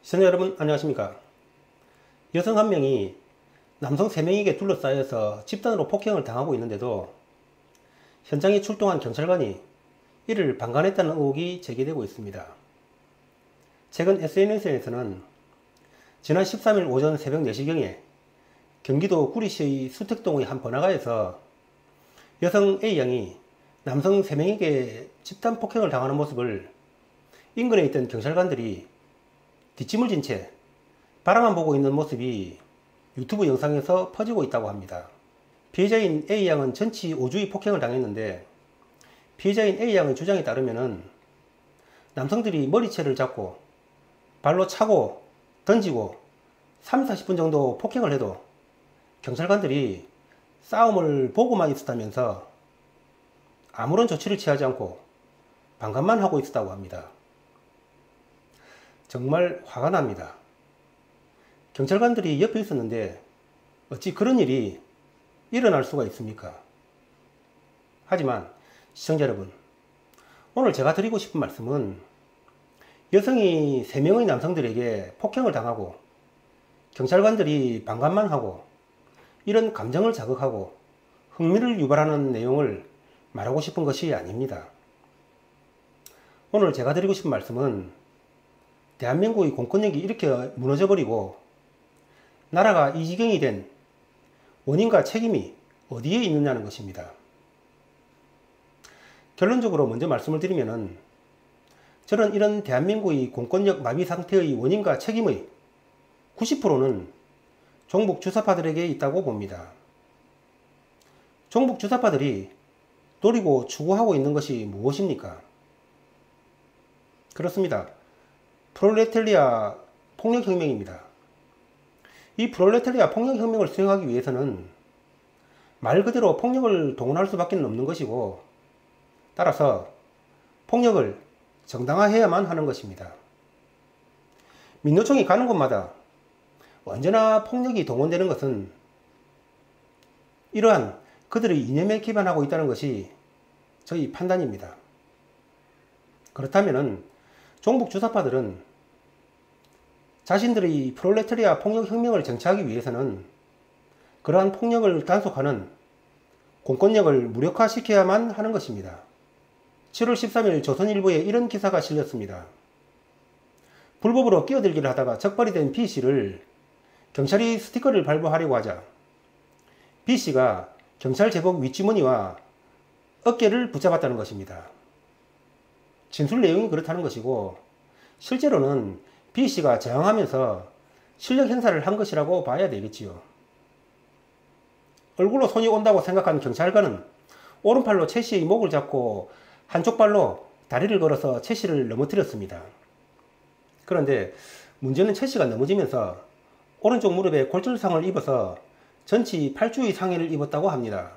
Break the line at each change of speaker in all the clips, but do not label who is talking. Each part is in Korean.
시청자 여러분 안녕하십니까. 여성 한 명이 남성 3명에게 둘러싸여서 집단으로 폭행을 당하고 있는데도 현장에 출동한 경찰관이 이를 방관했다는 의혹이 제기되고 있습니다. 최근 SNS에서는 지난 13일 오전 새벽 4시경에 경기도 구리시의 수택동의 한 번화가에서 여성 A양이 남성 3명에게 집단 폭행을 당하는 모습을 인근에 있던 경찰관들이 뒷짐을 진 채 바라만 보고 있는 모습이 유튜브 영상에서 퍼지고 있다고 합니다. 피해자인 A양은 전치 5주의 폭행을 당했는데 피해자인 A양의 주장에 따르면 남성들이 머리채를 잡고 발로 차고 던지고 30-40분 정도 폭행을 해도 경찰관들이 싸움을 보고만 있었다면서 아무런 조치를 취하지 않고 방관만 하고 있었다고 합니다. 정말 화가 납니다. 경찰관들이 옆에 있었는데 어찌 그런 일이 일어날 수가 있습니까? 하지만 시청자 여러분, 오늘 제가 드리고 싶은 말씀은 여성이 3명의 남성들에게 폭행을 당하고 경찰관들이 방관만 하고 이런 감정을 자극하고 흥미를 유발하는 내용을 말하고 싶은 것이 아닙니다. 오늘 제가 드리고 싶은 말씀은 대한민국의 공권력이 이렇게 무너져버리고 나라가 이 지경이 된 원인과 책임이 어디에 있느냐는 것입니다. 결론적으로 먼저 말씀을 드리면은 저는 이런 대한민국의 공권력 마비 상태의 원인과 책임의 90%는 종북 주사파들에게 있다고 봅니다. 종북 주사파들이 노리고 추구하고 있는 것이 무엇입니까? 그렇습니다. 프롤레타리아 폭력혁명입니다. 이 프롤레타리아 폭력혁명을 수행하기 위해서는 말 그대로 폭력을 동원할 수밖에 없는 것이고 따라서 폭력을 정당화해야만 하는 것입니다. 민노총이 가는 곳마다 언제나 폭력이 동원되는 것은 이러한 그들의 이념에 기반하고 있다는 것이 저희 판단입니다. 그렇다면 종북 주사파들은 자신들의 프롤레타리아 폭력혁명을 정치하기 위해서는 그러한 폭력을 단속하는 공권력을 무력화시켜야만 하는 것입니다. 7월 13일 조선일보에 이런 기사가 실렸습니다. 불법으로 끼어들기를 하다가 적발이 된 B씨를 경찰이 스티커를 발부하려고 하자 B씨가 경찰 제복 윗주머니와 어깨를 붙잡았다는 것입니다. 진술 내용이 그렇다는 것이고 실제로는 B씨가 저항하면서 실력 행사를 한 것이라고 봐야 되겠지요. 얼굴로 손이 온다고 생각한 경찰관은 오른팔로 최씨의 목을 잡고 한쪽 발로 다리를 걸어서 최씨를 넘어뜨렸습니다. 그런데 문제는 최씨가 넘어지면서 오른쪽 무릎에 골절상을 입어서 전치 8주의 상해를 입었다고 합니다.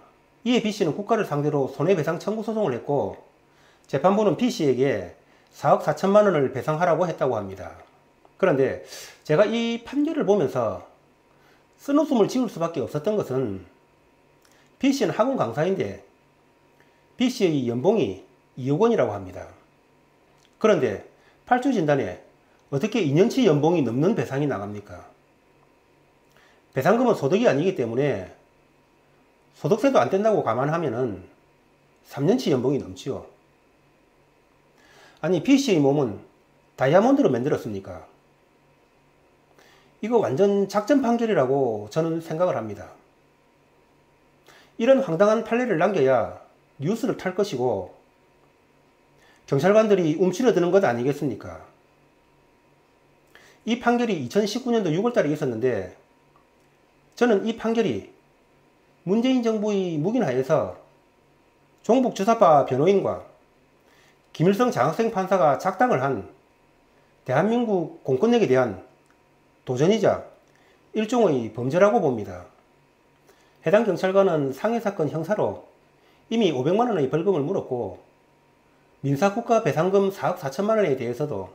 이에 B씨는 국가를 상대로 손해배상 청구 소송을 했고 재판부는 B씨에게 4억 4천만 원을 배상하라고 했다고 합니다. 그런데 제가 이 판결을 보면서 쓴웃음을 지을 수밖에 없었던 것은 B씨는 학원 강사인데 B씨의 연봉이 2억 원이라고 합니다. 그런데 8주 진단에 어떻게 2년치 연봉이 넘는 배상이 나갑니까? 배상금은 소득이 아니기 때문에 소득세도 안 뗀다고 감안하면은 3년치 연봉이 넘지요. 아니 B씨의 몸은 다이아몬드로 만들었습니까? 이거 완전 작전 판결이라고 저는 생각을 합니다. 이런 황당한 판례를 남겨야 뉴스를 탈 것이고 경찰관들이 움츠러드는 것 아니겠습니까? 이 판결이 2019년도 6월달에 있었는데 저는 이 판결이 문재인 정부의 묵인하에서 종북 주사파 변호인과 김일성 장학생 판사가 작당을 한 대한민국 공권력에 대한 도전이자 일종의 범죄라고 봅니다. 해당 경찰관은 상해사건 형사로 이미 500만 원의 벌금을 물었고 민사국가 배상금 4억 4천만 원에 대해서도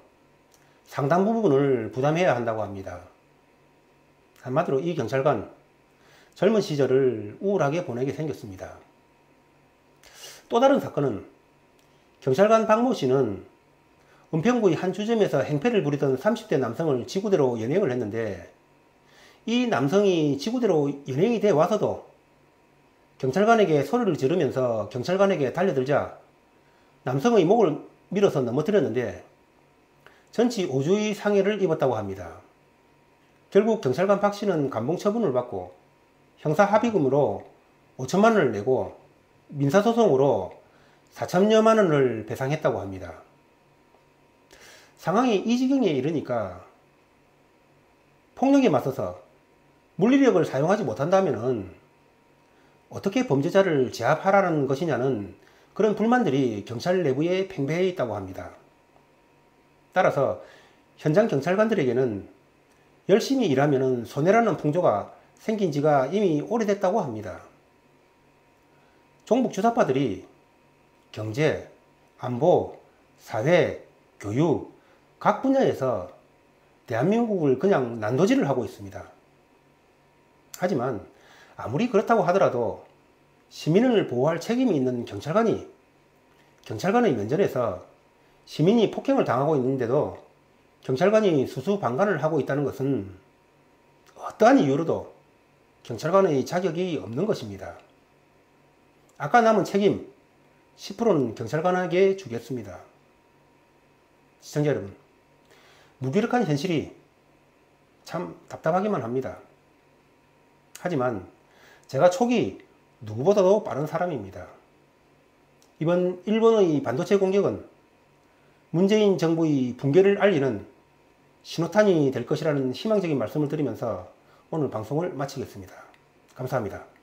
상당 부분을 부담해야 한다고 합니다. 한마디로 이 경찰관 젊은 시절을 우울하게 보내게 생겼습니다. 또 다른 사건은 경찰관 박모 씨는 은평구의 한 주점에서 행패를 부리던 30대 남성을 지구대로 연행을 했는데, 이 남성이 지구대로 연행이 돼 와서도 경찰관에게 소리를 지르면서 경찰관에게 달려들자 남성의 목을 밀어서 넘어뜨렸는데 전치 5주의 상해를 입었다고 합니다. 결국 경찰관 박 씨는 감봉 처분을 받고 형사 합의금으로 5천만 원을 내고 민사소송으로 4천여만 원을 배상했다고 합니다. 상황이 이 지경에 이르니까 폭력에 맞서서 물리력을 사용하지 못한다면 어떻게 범죄자를 제압하라는 것이냐는 그런 불만들이 경찰 내부에 팽배해 있다고 합니다. 따라서 현장 경찰관들에게는 열심히 일하면 손해라는 풍조가 생긴 지가 이미 오래됐다고 합니다. 종북 주사파들이 경제, 안보, 사회, 교육, 각 분야에서 대한민국을 그냥 난도질을 하고 있습니다. 하지만 아무리 그렇다고 하더라도 시민을 보호할 책임이 있는 경찰관의 면전에서 시민이 폭행을 당하고 있는데도 경찰관이 수수방관을 하고 있다는 것은 어떠한 이유로도 경찰관의 자격이 없는 것입니다. 아까 남은 책임 10%는 경찰관에게 주겠습니다. 시청자 여러분, 무기력한 현실이 참 답답하기만 합니다. 하지만 제가 촉이 누구보다도 빠른 사람입니다. 이번 일본의 반도체 공격은 문재인 정부의 붕괴를 알리는 신호탄이 될 것이라는 희망적인 말씀을 드리면서 오늘 방송을 마치겠습니다. 감사합니다.